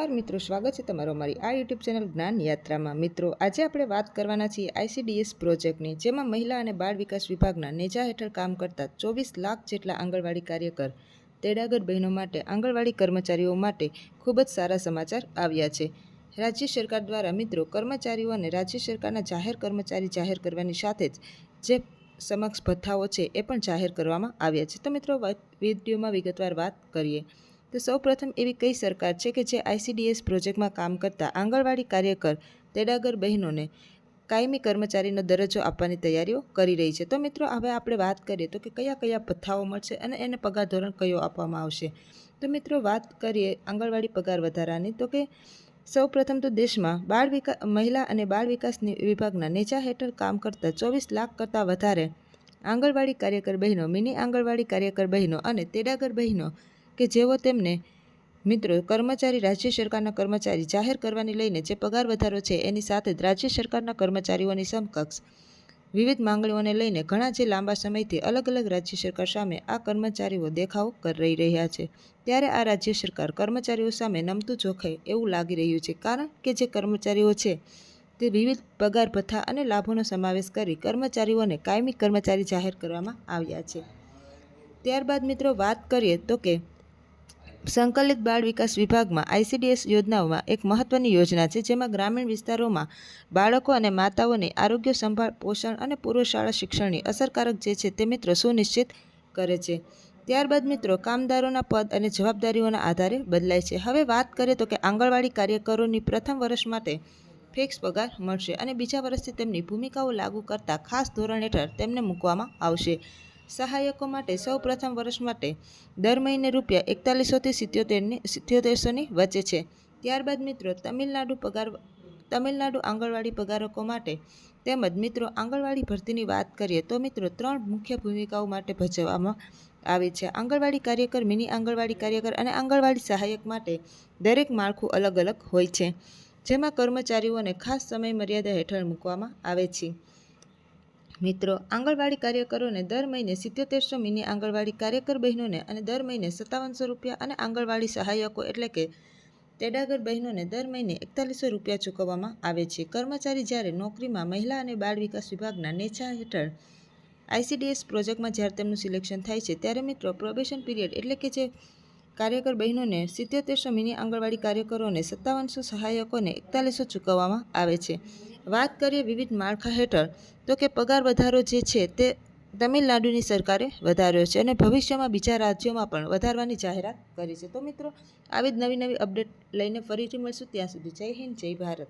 મિત્રો, સ્વાગત છે તમારો અમારી આ યુટ્યુબ ચેનલ જ્ઞાન યાત્રામાં। મિત્રો, આજે આપણે વાત કરવાના છીએ ICDS પ્રોજેક્ટની, જેમાં મહિલા અને બાળ વિકાસ વિભાગના નેજા હેઠળ કામ કરતા 24 લાખ જેટલા આંગણવાડી કાર્યકર તેડાગર બહેનો માટે આંગણવાડી કર્મચારીઓ માટે ખૂબ જ સારા સમાચાર આવ્યા છે। રાજ્ય સરકાર દ્વારા મિત્રો કર્મચારીઓને રાજ્ય સરકારના જાહેર કર્મચારી જાહેર કરવાની સાથે જ જે સમક્ષ ભથ્થાઓ છે એ પણ જાહેર કરવામાં આવ્યા છે। તો મિત્રો, વિડીયોમાં વિગતવાર વાત કરીએ તો સૌપ્રથમ એવી કઈ સરકાર છે કે જે ICDS પ્રોજેક્ટમાં કામ કરતા આંગણવાડી કાર્યકર તેડાગર બહેનોને કાયમી કર્મચારીનો દરજ્જો આપવાની તૈયારીઓ કરી રહી છે। તો મિત્રો, હવે આપણે વાત કરીએ તો કે કયા કયા ભથ્થાઓ મળશે અને એને પગાર ધોરણ કયો આપવામાં આવશે। તો મિત્રો, વાત કરીએ આંગણવાડી પગાર વધારાની તો કે સૌપ્રથમ તો દેશમાં મહિલા અને બાળ વિકાસ વિભાગના નેજા હેઠળ કામ કરતા 24 લાખ કરતાં વધારે આંગણવાડી કાર્યકર બહેનો, મિની આંગણવાડી કાર્યકર બહેનો અને તેડાગર બહેનો કે જેઓ તેમને મિત્રો કર્મચારી રાજ્ય સરકારના કર્મચારી જાહેર કરવાની લઈને જે પગાર વધારો છે એની સાથે જ રાજ્ય સરકારના કર્મચારીઓની સમકક્ષ વિવિધ માંગણીઓને લઈને ઘણા જે લાંબા સમયથી અલગ અલગ રાજ્ય સરકાર સામે આ કર્મચારીઓ દેખાવો કરી રહ્યા છે, ત્યારે આ રાજ્ય સરકાર કર્મચારીઓ સામે નમતું જોખે એવું લાગી રહ્યું છે, કારણ કે જે કર્મચારીઓ છે તે વિવિધ પગાર ભથ્થા અને લાભોનો સમાવેશ કરી કર્મચારીઓને કાયમી કર્મચારી જાહેર કરવામાં આવ્યા છે। ત્યારબાદ મિત્રો વાત કરીએ તો કે સંકલિત બાળ વિકાસ વિભાગમાં ICDS યોજનાઓમાં એક મહત્વની યોજના છે, જેમાં ગ્રામીણ વિસ્તારોમાં બાળકો અને માતાઓની આરોગ્ય સંભાળ, પોષણ અને પૂર્વ શાળા શિક્ષણની અસરકારક જે છે તે મિત્રો સુનિશ્ચિત કરે છે। ત્યારબાદ મિત્રો કામદારોના પદ અને જવાબદારીઓના આધારે બદલાય છે। હવે વાત કરીએ તો કે આંગણવાડી કાર્યકરોની પ્રથમ વર્ષ માટે ફિક્સ પગાર મળશે અને બીજા વર્ષથી તેમની ભૂમિકાઓ લાગુ કરતા ખાસ ધોરણ હેઠળ તેમને મૂકવામાં આવશે। સહાયકો માટે સૌ પ્રથમ વર્ષ માટે દર મહિને ₹4100 થી 7700ની વચ્ચે છે। ત્યારબાદ મિત્રો તમિલનાડુ આંગણવાડી પગારકો માટે તેમજ મિત્રો આંગણવાડી ભરતીની વાત કરીએ તો મિત્રો 3 મુખ્ય ભૂમિકાઓ માટે ભજવવામાં આવે છે। આંગણવાડી કાર્યકર, મિની આંગણવાડી કાર્યકર અને આંગણવાડી સહાયક માટે દરેક માળખું અલગ અલગ હોય છે, જેમાં કર્મચારીઓને ખાસ સમય મર્યાદા હેઠળ મૂકવામાં આવે છે। મિત્રો, આંગણવાડી કાર્યકરોને દર મહિને ₹7700, મિની આંગણવાડી કાર્યકર બહેનોને અને દર મહિને ₹5700 અને આંગણવાડી સહાયકો એટલે કે તેડાગર બહેનોને દર મહિને ₹4100 ચૂકવવામાં આવે છે। કર્મચારી જ્યારે નોકરીમાં મહિલા અને બાળ વિકાસ વિભાગના નેજા હેઠળ ICDS પ્રોજેક્ટમાં જ્યારે તેમનું સિલેક્શન થાય છે, ત્યારે મિત્રો પ્રોબેશન પીરિયડ એટલે કે જે કાર્યકર બહેનોને ₹7700, મિની આંગણવાડી કાર્યકરોને ₹5700, સહાયકોને ₹4100 ચૂકવવામાં આવે છે। વાત કરીએ વિવિધ માળખા હેઠળ તો કે પગાર વધારો જે છે તે તમિલનાડુની સરકારે વધાર્યો છે અને ભવિષ્યમાં બીજા રાજ્યોમાં પણ વધારવાની જાહેરાત કરી છે। તો મિત્રો, આવી જ નવી અપડેટ લઈને ફરીથી મળશું, ત્યાં સુધી જય હિન્દ, જય ભારત।